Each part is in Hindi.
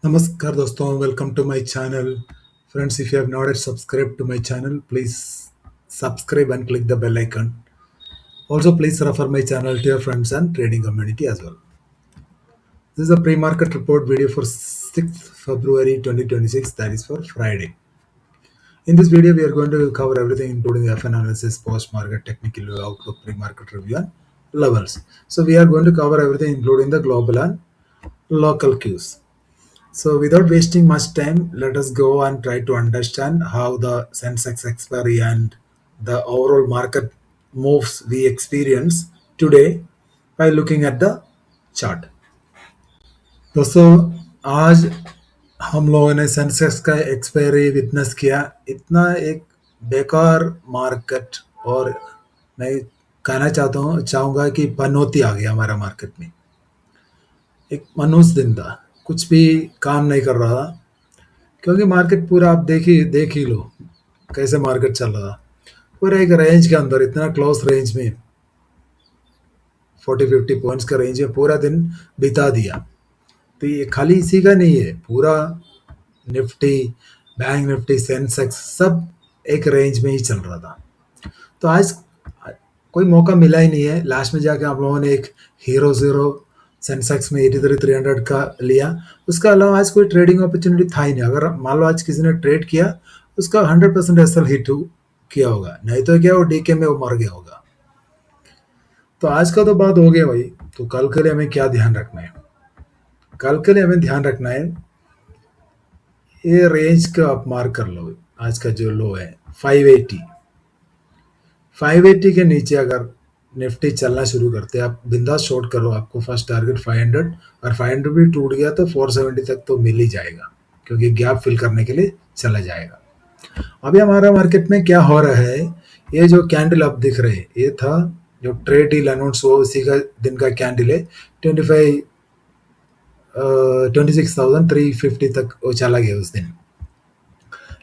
Namaskar दोस्तों, welcome to my channel. Friends, if you have not yet subscribed to my channel, please subscribe and click the bell icon. Also, please refer my channel to your friends and trading community as well. This is a pre-market report video for 6th February 2026, that is for Friday. In this video, we are going to cover everything including F analysis, post-market, technical outlook, pre-market review and levels. So we are going to cover everything including the global and local cues. So without wasting much time, let us go and try to understand how the Sensex expiry and the overall market moves we experience today by looking at the chart. दोस्तों, आज हम लोगों ने सेंसेक्स का एक्सपायरी विटनेस किया. इतना एक बेकार मार्केट, और मैं कहना चाहूँगा कि पनौती आ गया हमारा मार्केट में. एक मनुष्य दिन था, कुछ भी काम नहीं कर रहा था, क्योंकि मार्केट पूरा आप देख ही लो कैसे मार्केट चल रहा था. पूरा एक रेंज के अंदर, इतना क्लोज रेंज में 40-50 पॉइंट्स का रेंज में पूरा दिन बिता दिया. तो ये खाली इसी का नहीं है, पूरा निफ्टी, बैंक निफ्टी, सेंसेक्स सब एक रेंज में ही चल रहा था. तो आज कोई मौका मिला ही नहीं है. लास्ट में जाके आप लोगों ने एक हीरो जीरो सेंसेक्स में 83,300 का लिया. उसका अलावा आज कोई ट्रेडिंग अपॉर्चुनिटी था ही नहीं. अगर मान लो आज किसी ने ट्रेड किया, उसका 100% एसएल हिट किया होगा, नहीं तो क्या वो डीके में वो मर गया होगा. तो आज का तो बात हो गया भाई. तो कल के लिए हमें क्या ध्यान रखना है? कल के लिए हमें ध्यान रखना है, ये रेंज का आप मार्क कर लो. आज का जो लो है 580 के नीचे अगर निफ्टी चलना शुरू करते हैं, आप बिंदास शॉर्ट करो. आपको फर्स्ट टारगेट 500, और 500 भी टूट गया तो 470 तक तो मिल ही जाएगा, क्योंकि गैप फिल करने के लिए चला जाएगा. अभी हमारा मार्केट में क्या हो रहा है, ये जो कैंडल आप दिख रहे हैं, ये था जो ट्रेड डील अनाउंस हुआ उसी का दिन का कैंडल है. 26,350 तक वो चला गया उस दिन.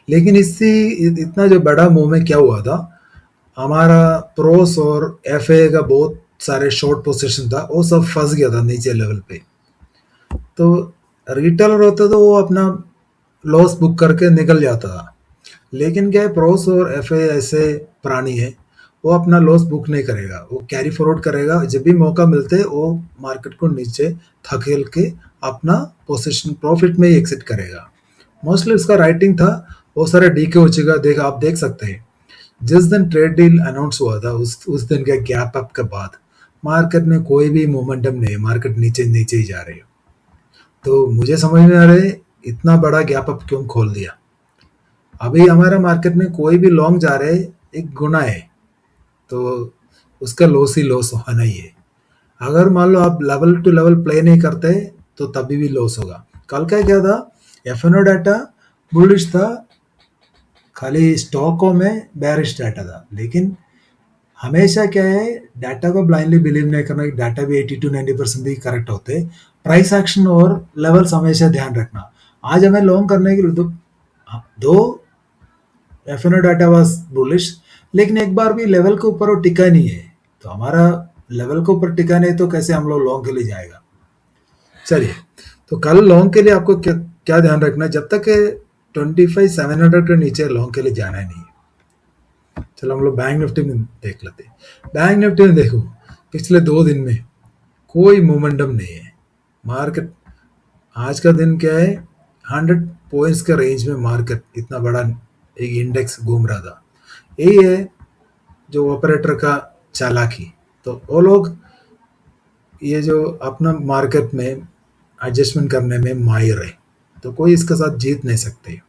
लेकिन इससे इतना जो बड़ा मूव में क्या हुआ था, हमारा प्रोस और एफए का बहुत सारे शॉर्ट पोजीशन था, वो सब फंस गया था नीचे लेवल पे. तो रिटेलर होता तो वो अपना लॉस बुक करके निकल जाता था. लेकिन क्या है, प्रोस और एफए ऐसे प्राणी है, वो अपना लॉस बुक नहीं करेगा, वो कैरी फॉरवर्ड करेगा. जब भी मौका मिलते वो मार्केट को नीचे धकेल के अपना पोजीशन प्रॉफिट में ही एग्जिट करेगा. मोस्टली उसका राइटिंग था, वो सारे डीके हो चुका. आप देख सकते हैं जिस दिन ट्रेड डील अनाउंस हुआ था उस दिन के गैप अप के बाद मार्केट में कोई भी मोमेंटम नहीं, मार्केट नीचे ही जा रही है. तो मुझे समझ में आ रहा है इतना बड़ा गैप अप क्यों खोल दिया. अभी हमारा मार्केट में कोई भी लॉन्ग जा रहे एक गुना है, तो उसका लॉस ही लॉस होना ही है. अगर मान लो आप लेवल टू लेवल प्ले नहीं करते तो तभी भी लॉस होगा. कल का क्या था, एफएनओ डाटा बुलिश था, खाली स्टॉकों में बेरिश डाटा था. लेकिन हमेशा क्या है, डाटा को ब्लाइंडली बिलीव नहीं करना. डाटा भी 80-90% भी करेक्ट होते. प्राइस एक्शन और लेवल्स हमेशा ध्यान रखना. आज हमें लॉन्ग करने के लिए दो एफएनओ डाटा वाज बुलिश, लेकिन एक बार भी लेवल के ऊपर वो टिका नहीं है. तो हमारा लेवल के ऊपर टिका नहीं तो कैसे हम लोग लॉन्ग के लिए जाएगा. चलिए, तो कल लॉन्ग के लिए आपको क्या ध्यान रखना है, जब तक 25,700 के नीचे लॉन्ग के लिए जाना ही नहीं. चलो हम लोग बैंक निफ्टी में देख लेते हैं. बैंक निफ्टी में देखो, पिछले 2 दिन में कोई मोमेंटम नहीं है. मार्केट आज का दिन क्या है, 100 पॉइंट्स का रेंज में मार्केट इतना बड़ा एक इंडेक्स घूम रहा था. यही है जो ऑपरेटर का चालाकी. तो वो लोग ये जो अपना मार्केट में एडजस्टमेंट करने में माहिर है, तो कोई इसके साथ जीत नहीं सकते.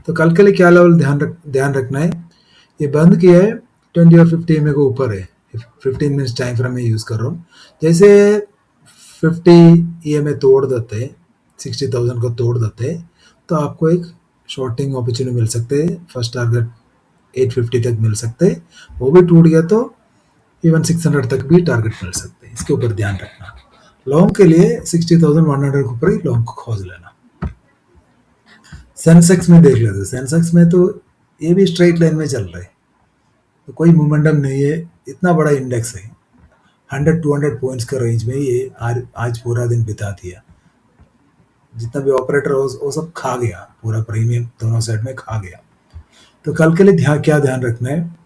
तो कल के लिए क्या लेवल ध्यान रखना है, ये बंद किया है 20 और 50 EMA के ऊपर है. 15 मिनट्स टाइम फ्रेम में यूज़ कर रहा हूँ. जैसे 50 EMA तोड़ देते, 60,000 को तोड़ देते, तो आपको एक शॉर्टिंग अपॉर्चुनिटी मिल सकते हैं. फर्स्ट टारगेट 850 तक मिल सकते. वो भी टूट गया तो इवन 600 तक भी टारगेट मिल सकते हैं. इसके ऊपर ध्यान रखना. लॉन्ग के लिए 60,100 के ऊपर ही लॉन्ग को खोज लेना. सेंसेक्स में देख लेते. सेंसेक्स में तो ये भी स्ट्रेट लाइन में चल रहा है, तो कोई मोमेंटम नहीं है. इतना बड़ा इंडेक्स है, 100-200 पॉइंट्स का रेंज में ये आज पूरा दिन बिता दिया. जितना भी ऑपरेटर वो सब खा गया, पूरा प्रीमियम दोनों साइड में खा गया। तो कल के लिए ध्यान रखना है,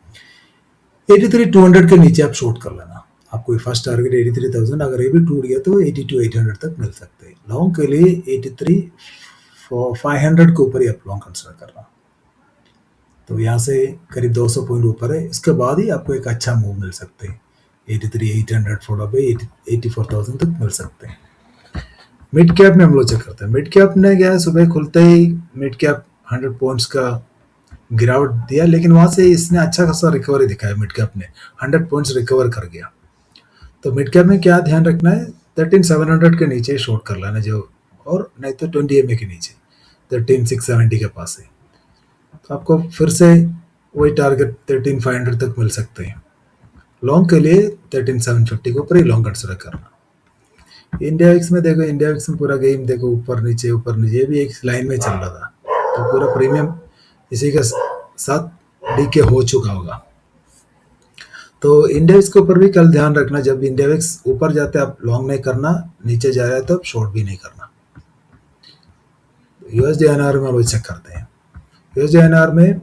83,200 के नीचे आप शॉर्ट कर लेना। आपको फर्स्ट टारगेट 83,000, अगर ये भी टूट गया तो 82,800 तक मिल सकते हैं। लॉन्ग के लिए 83,500 के ऊपर ही आप लॉन्ग कंसिडर करना। तो यहाँ से करीब 200 पॉइंट ऊपर है, इसके बाद ही आपको एक अच्छा मूव मिल सकते हैं। 83,800 फॉलो पे 84,000 तक मिल सकते हैं। मिड कैप में हम लोग चेक करते हैं। मिड कैप ने क्या है, सुबह खुलते ही मिड कैप 100 पॉइंट्स का गिरावट दिया, लेकिन वहां से इसने अच्छा खासा रिकवरी दिखाया। मिड कैप ने 100 पॉइंट्स रिकवर कर गया। तो मिड कैप में क्या ध्यान रखना है, 13,700 के नीचे शॉर्ट कर लेना जो, और नहीं तो 20 EMA के नीचे 13,670 के पास है। तो आपको फिर से वही टारगेट 13,500 तक मिल सकते हैं। लॉन्ग के लिए 13,750 के ऊपर ही लॉन्ग कंसिडर करना। इंडिया विक्स में देखो, इंडिया विक्स में पूरा गेम देखो ऊपर नीचे, ये भी एक लाइन में चल रहा था। तो पूरा प्रीमियम इसी के साथ डीके हो चुका होगा। तो इंडिया विक्स के ऊपर भी कल ध्यान रखना, जब इंडिया विक्स ऊपर जाते हैं आप लॉन्ग नहीं करना, नीचे जा रहा है तो आप शॉर्ट भी नहीं करना। USD-INR में हम चेक करते हैं। USD-INR में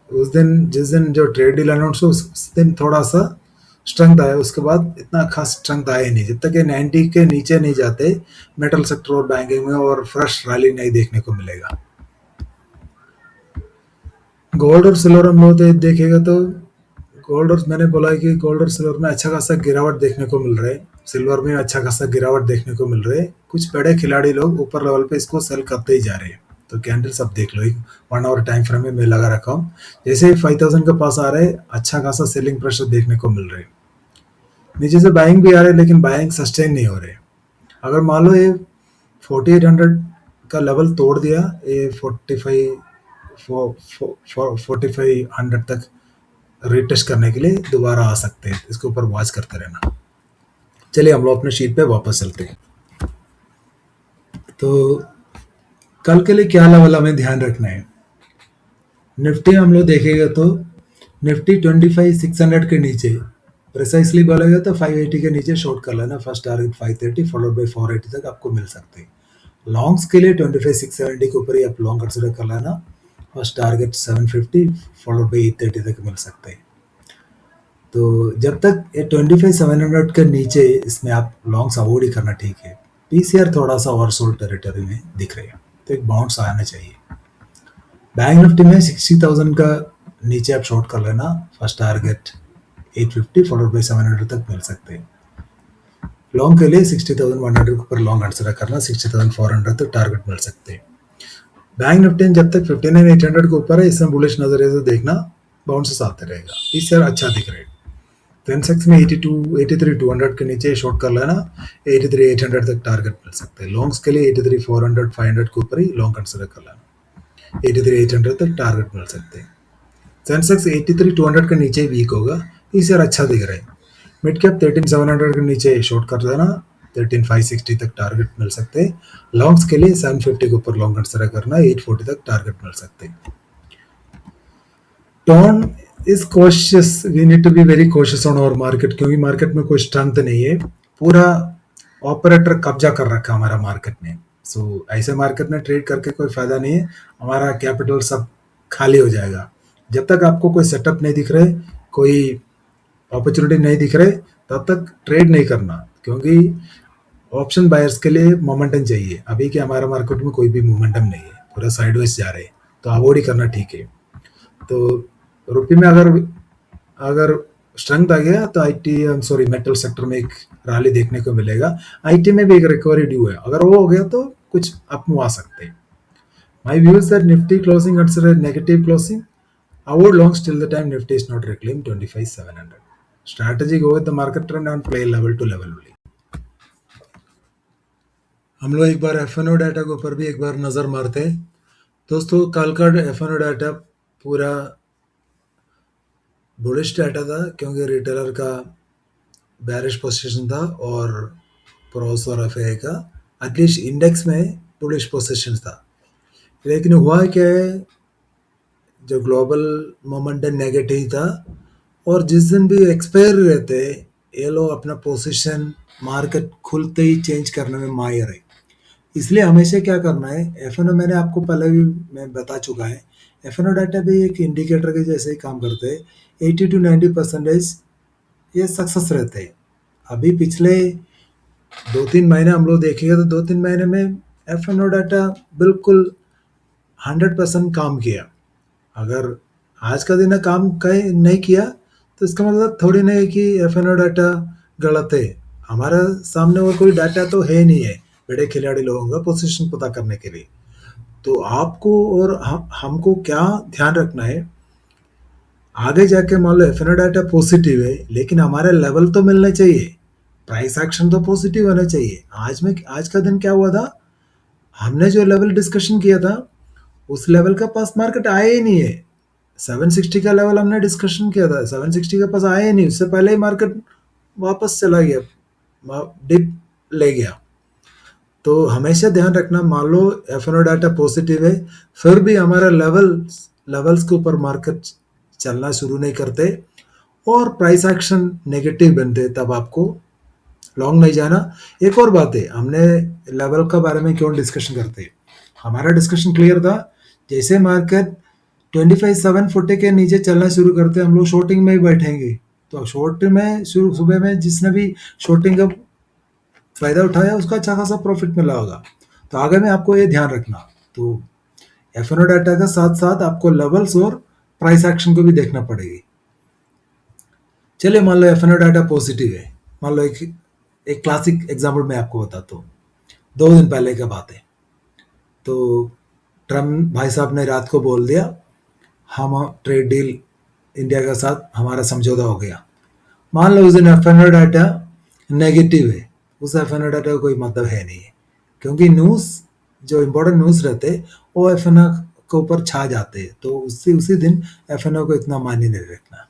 उस दिन, जिस दिन जो ट्रेड डील अनाउंस हो, उस दिन थोड़ा सा स्ट्रेंथ आया, उसके बाद इतना खास स्ट्रेंथ आया नहीं। जब तक ये 90 के नीचे नहीं जाते, मेटल सेक्टर और बैंकिंग में और फ्रेश रैली नहीं देखने को मिलेगा। गोल्ड और सिल्वर हम लोग देखेगा तो गोल्ड और, मैंने बोला है कि गोल्ड और सिल्वर में अच्छा खासा गिरावट देखने को मिल रहा है, सिल्वर में अच्छा खासा गिरावट देखने को मिल रहा है। कुछ बड़े खिलाड़ी लोग ऊपर लेवल पे इसको सेल करते ही जा रहे हैं। तो कैंडल्स आप देख लो, एक 1 आवर टाइम फ्रेम में मैं लगा रखा हूँ। जैसे ही 5,000 के पास आ रहे हैं, अच्छा खासा सेलिंग प्रेशर देखने को मिल रहा है। नीचे से बाइंग भी आ रहे हैं, लेकिन बाइंग सस्टेन नहीं हो रहे। अगर मान लो ये 4,800 का लेवल तोड़ दिया, ये 4,500 तक रिटेस्ट करने के लिए दोबारा आ सकते हैं। इसके ऊपर वॉच करते रहना। चलिए हम लोग अपने शीट पे वापस चलते हैं। तो कल के लिए क्या लेवल हमें ध्यान रखना है। निफ्टी हम लोग देखेगा तो निफ्टी 25,600 के नीचे, प्रिसाइसली बोलेगा तो 580 के नीचे शॉर्ट कर लेना। फर्स्ट टारगेट 530 फॉलोड बाय 480 तक आपको मिल सकते हैं। लॉन्ग्स के लिए 25,670 के ऊपर ही आप लॉन्ग कंसिडर कर लेना। फर्स्ट टारगेट 750 फॉलोड बाय 830 तक मिल सकते हैं। तो जब तक ये 25,700 के नीचे, इसमें आप लॉन्ग्स अवॉइड ही करना, ठीक है। पीसीआर थोड़ा सा ओवरसोल्ड टेरिटरी में दिख रही है, तो एक बाउंस आना चाहिए। बैंक निफ्टी में 60,000 का नीचे आप शॉर्ट कर लेना। फर्स्ट टारगेट 850 फॉलोड बाय 700 तक मिल सकते हैं। लॉन्ग के लिए 60,100 के ऊपर लॉन्ग कंसिडर करना, 60,400 तक टारगेट मिल सकते हैं। बैंक निफ्टी जब तक 59,800 के ऊपर है, इसमें बुलिश नजरिए से देखना, बाउंसेस आते रहेगा। पीसीआर अच्छा दिख रहा है। सेंसेक्स में 83,200 के नीचे शॉर्ट कर लेना, 83,800 तक टारगेट मिल सकते हैं। लॉन्ग्स के लिए 83,400 500 के ऊपर ही लॉन्ग कंसिडर कर लेना, 83,800 तक टारगेट मिल सकते हैं। सेंसेक्स 83,200 के नीचे वीक होगा, पीसीआर अच्छा दिख रहा है। मिड कैप 13,700 के नीचे शॉर्ट कर देना, 13,560 तक टारगेट मिल सकते हैं। लॉन्ग्स के लिए 750 के ऊपर लॉन्ग कंसिडर करना, 840 तक टारगेट मिल सकते हैं। Tone is cautious, we need to be very cautious on our market, क्योंकि मार्केट में कोई स्ट्रेंथ नहीं है। पूरा ऑपरेटर कब्जा कर रखा हमारा मार्केट ने। सो ऐसे मार्केट में ट्रेड करके कोई फायदा नहीं है, हमारा कैपिटल सब खाली हो जाएगा। जब तक आपको कोई सेटअप नहीं दिख रहे, कोई अपॉर्चुनिटी नहीं दिख रहे, तब तक ट्रेड नहीं करना, क्योंकि ऑप्शन बायर्स के लिए मोमेंटम चाहिए। अभी के हमारा मार्केट में कोई भी मोमेंटम नहीं है, पूरा साइडवेज जा रहे हैं, तो अवॉइड ही करना ठीक है। तो रुपये में अगर स्ट्रेंथ आ गया तो आईटी मेटल सेक्टर में एक रैली देखने को मिलेगा। आईटी में भी एक रिकवरी ड्यू है, अगर वो हो गया तो कुछ अप मूव आ सकते हैं। My view is that Nifty closing consider negative closing, avoid longs till the time Nifty is not reclaim 25,700. Strategy go with the market trend and play level to level only. हम लोग एक बार एफएनओ डाटा के ऊपर भी एक बार नज़र मारते हैं। दोस्तों कल का एफएनओ डाटा पूरा बुलिश डाटा था, क्योंकि रिटेलर का बैरिश पोजीशन था और प्रोस और एफआई का एटलीस्ट इंडेक्स में बुलिश पोजीशन था। लेकिन हुआ क्या है, जो ग्लोबल मोमेंटम नेगेटिव था, और जिस दिन भी एक्सपायर रहते ये लोग अपना पोजीशन मार्केट खुलते ही चेंज करने में माहिर है। इसलिए हमेशा क्या करना है, एफ मैंने आपको पहले भी मैं बता चुका है, एफ डाटा भी एक इंडिकेटर के जैसे ही काम करते हैं। 80 to 90% ये सक्सेस रहते हैं। अभी पिछले 2-3 महीने हम लोग देखेंगे तो 2-3 महीने में एफ डाटा बिल्कुल 100% काम किया। अगर आज का दिन काम कहीं नहीं किया तो इसका मतलब थोड़ी नहीं है कि एफ डाटा गलत है। हमारा सामने और कोई डाटा तो है नहीं है बड़े खिलाड़ी लोगों का पोजीशन पता करने के लिए। तो आपको और हमको क्या ध्यान रखना है, आगे जाके मान लो एफ डाटा पॉजिटिव है लेकिन हमारे लेवल तो मिलने चाहिए, प्राइस एक्शन तो पॉजिटिव होना चाहिए। आज का दिन क्या हुआ था, हमने जो लेवल डिस्कशन किया था उस लेवल का पास मार्केट आया ही नहीं है। 760 का लेवल हमने डिस्कशन किया था, 760 के पास आया ही नहीं, उससे पहले ही मार्केट वापस चला गया, डिप ले गया। तो हमेशा ध्यान रखना, मान लो एफ डाटा पॉजिटिव है फिर भी हमारा लेवल्स के ऊपर मार्केट चलना शुरू नहीं करते और प्राइस एक्शन नेगेटिव बनते, तब आपको लॉन्ग नहीं जाना। एक और बात है, हमने लेवल के बारे में क्यों डिस्कशन करते हैं, हमारा डिस्कशन क्लियर था, जैसे मार्केट 25,740 के नीचे चलना शुरू करते हम लोग शॉर्टिंग में ही बैठेंगे। तो शॉर्ट में शुरू सुबह में जिसने भी शॉर्टिंग का फायदा उठाया उसका अच्छा खासा प्रॉफिट मिला होगा। तो आगे में आपको ये ध्यान रखना। तो एफ डाटा का साथ साथ आपको लेवल्स और प्राइस एक्शन को भी देखना पड़ेगी। चलिए मान लो एफ डाटा पॉजिटिव है, मान लो एक क्लासिक एग्जाम्पल मैं आपको बताता हूँ। 2 दिन पहले की बात है, तो ट्रम्प भाई साहब ने रात को बोल दिया हम ट्रेड डील इंडिया के साथ हमारा समझौता हो गया। मान लो उस दिन एफ डाटा नेगेटिव है, उस एफ डाटा का कोई मतलब है नहीं है, क्योंकि न्यूज़ जो इम्पोर्टेंट न्यूज़ रहते वो एफ के ऊपर छा जाते हैं, तो उसी दिन एफ को इतना मायने नहीं रखना।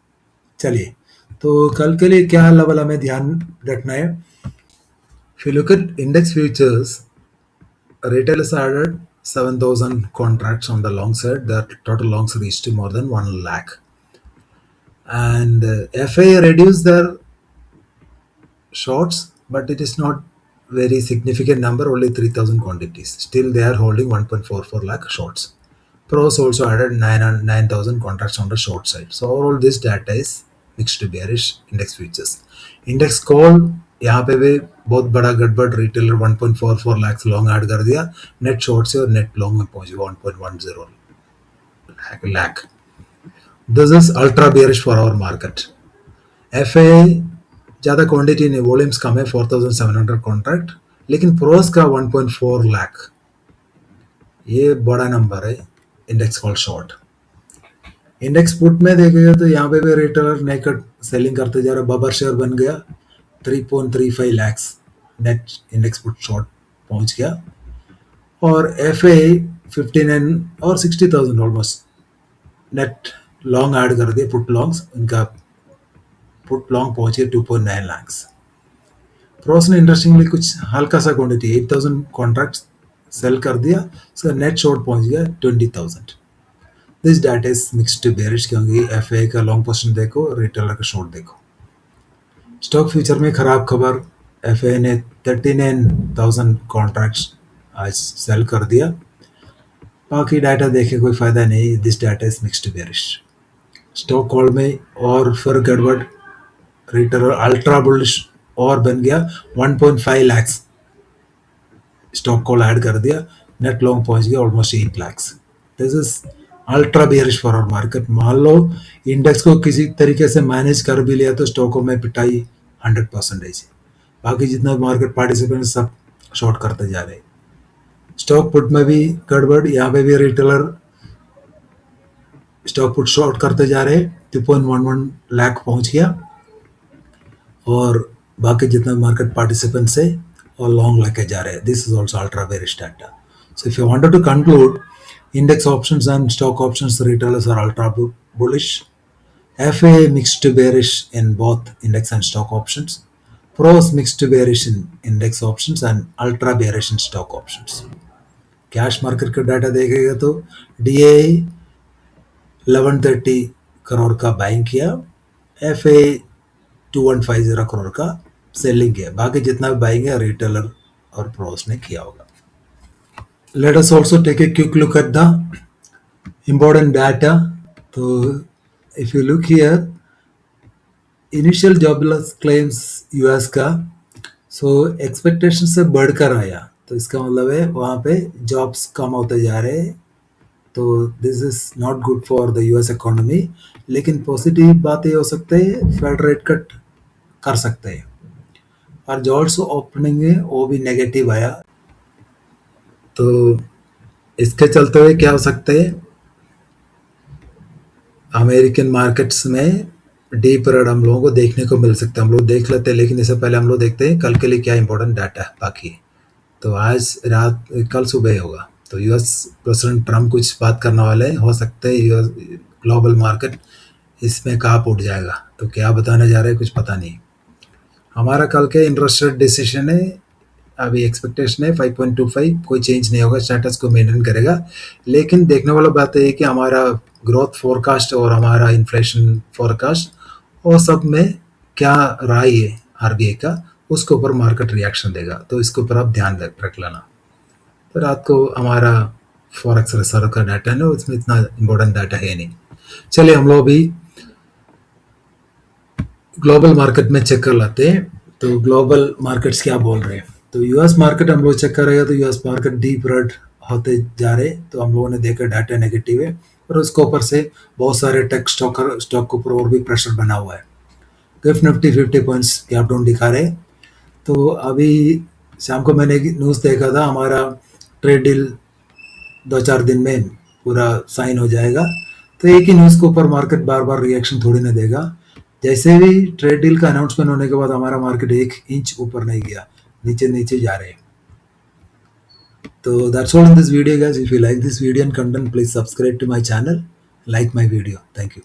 चलिए, तो कल के लिए क्या लेवल हमें ध्यान रखना है। If you look at index futures, retail has added 7,000 contracts on the long side. The total longs reached to more than 1 lakh. And FA reduced their shorts, but it is not very significant number, only 3,000 quantities. Still, they are holding 1.44 lakh shorts. Pros also added 9,000 contracts on the short side. So overall, this data is mixed to bearish index futures. Index call यहाँ पे भी बहुत बड़ा गड़बड़, रिटेलर 1.44 लाख लॉन्ग ऐड कर दिया, नेट शॉर्ट से और नेट लॉन्ग में पहुंच गया 1.10 lakh. This is ultra bearish for our market. FA ज़्यादा क्वांटिटी नहीं, वॉल्यूम्स कम है 4,700 कॉन्ट्रैक्ट, लेकिन प्रोस का 1.4 लाख, ये बड़ा नंबर है index call short. Index put में देखेगा तो यहाँ पे भी रिटेलर नेकड सेलिंग करते जा रहा, बबर शेयर बन गया 3.35 lakhs net index put short पहुंच गया। और एफ ए 59 और 60,000 ऑलमोस्ट नेट लॉन्ग ऐड कर दिए, पुट लॉन्ग्स, इनका पुट लॉन्ग पहुंच गया 2.9 lakhs। प्रोस ने इंटरेस्टिंगली कुछ हल्का सा क्वांटिटी 8,000 कॉन्ट्रैक्ट सेल कर दिया, उसका नेट शॉर्ट पहुंच गया 20,000। This data is mixed to bearish, क्योंकि एफ ए का लॉन्ग पोजीशन देखो, रिटेलर का शॉर्ट देखो। स्टॉक फ्यूचर में खराब खबर, एफ ने 39,000 कॉन्ट्रैक्ट्स आज सेल कर दिया। बाकी डाटा देखे कोई फायदा नहीं, this data is mixed bearish. Stock call में और फिर गड़बड़, रिटेलर अल्ट्रा बुलिश और बन गया 1.5 lakhs स्टॉक कॉल ऐड कर दिया, नेट लॉन्ग पहुंच गया almost 8 lakhs। This is ultra bearish for our market. मान लो इंडेक्स को किसी तरीके से मैनेज कर भी लिया तो स्टॉकों में पिटाई 100% है। बाकी जितना मार्केट पार्टिसिपेंट सब शॉर्ट करते जा रहे। स्टॉक पुट में भी गड़बड़, यहाँ पे भी रिटेलर स्टॉक पुट शॉर्ट करते जा रहे, 2.11 लाख पहुंच गया, और बाकी जितना मार्केट पार्टिसिपेंट्स है और लॉन्ग लेके जा रहे हैं। This is also ultra bearish data. So if you wanted to conclude, index options and stock options retailers are ultra bullish. FA mixed to bearish in both index and stock options. Pros mixed to bearish in index options and ultra bearish in stock options. Cash market का डाटा देखेगा तो DA 1130 करोड़ का बाइंग किया, FA 2150 करोड़ का सेलिंग किया, बाकी जितना भी बाइंग है रिटेलर और प्रोस ने किया होगा। Let us also take a quick look at the important data. So if you look here, initial jobless claims US का, सो एक्सपेक्टेशन से बढ़कर आया, तो इसका मतलब है वहाँ पे जॉब्स कम होते जा रहे हैं, तो this is not good for the US economy. लेकिन पॉजिटिव बात ये हो सकता है फेड रेट कट कर सकते हैं, और जॉब्स ओपनिंग है वो भी नेगेटिव आया, तो इसके चलते हुए क्या हो सकते हैं, अमेरिकन मार्केट्स में डीप रेड हम लोगों को देखने को मिल सकता है। हम लोग देख लेते हैं, लेकिन इससे पहले हम लोग देखते हैं कल के लिए क्या इंपॉर्टेंट डाटा है बाकी। तो आज रात कल सुबह होगा, तो यूएस प्रेसिडेंट ट्रम्प कुछ बात करने वाले हैं, हो सकते हैं यूएस ग्लोबल मार्केट इसमें कहाँ उठ जाएगा, तो क्या बताने जा रहे हैं कुछ पता नहीं। हमारा कल के इंटरेस्ट रेट डिसीजन है, अभी एक्सपेक्टेशन है 5.25, कोई चेंज नहीं होगा, स्टेटस को मेंटेन करेगा। लेकिन देखने वाला बात है कि हमारा ग्रोथ फोरकास्ट और हमारा इन्फ्लेशन फोरकास्ट और सब में क्या राय है आरबीआई का, उसके ऊपर मार्केट रिएक्शन देगा, तो इसके ऊपर आप ध्यान रख लेना। तो रात को हमारा फॉरेक्स रिजर्व का डाटा है ना, उसमें इतना इम्पोर्टेंट डाटा है नहीं। चलिए हम लोग अभी ग्लोबल मार्केट में चेक कर लेते हैं, तो ग्लोबल मार्केट्स क्या बोल रहे हैं। तो यूएस मार्केट हम लोग चेक करेगा, तो यूएस मार्केट डीप रेड होते जा रहे, तो हम लोगों ने देखा डाटा नेगेटिव है, और उसके ऊपर से बहुत सारे टेक स्टॉक के ऊपर और भी प्रेशर बना हुआ है। Gift Nifty 50 points gap down दिखा रहे। तो अभी शाम को मैंने न्यूज़ देखा था, हमारा ट्रेड डील 2-4 दिन में पूरा साइन हो जाएगा, तो एक ही न्यूज़ के ऊपर मार्केट बार बार रिएक्शन थोड़ी ना देगा। जैसे भी ट्रेड डील का अनाउंसमेंट होने के बाद हमारा मार्केट 1 इंच ऊपर नहीं गया, नीचे नीचे जा रहे हैं। तो that's all in this video guys. If you like this video and content, please subscribe to my channel, like my video. Thank you.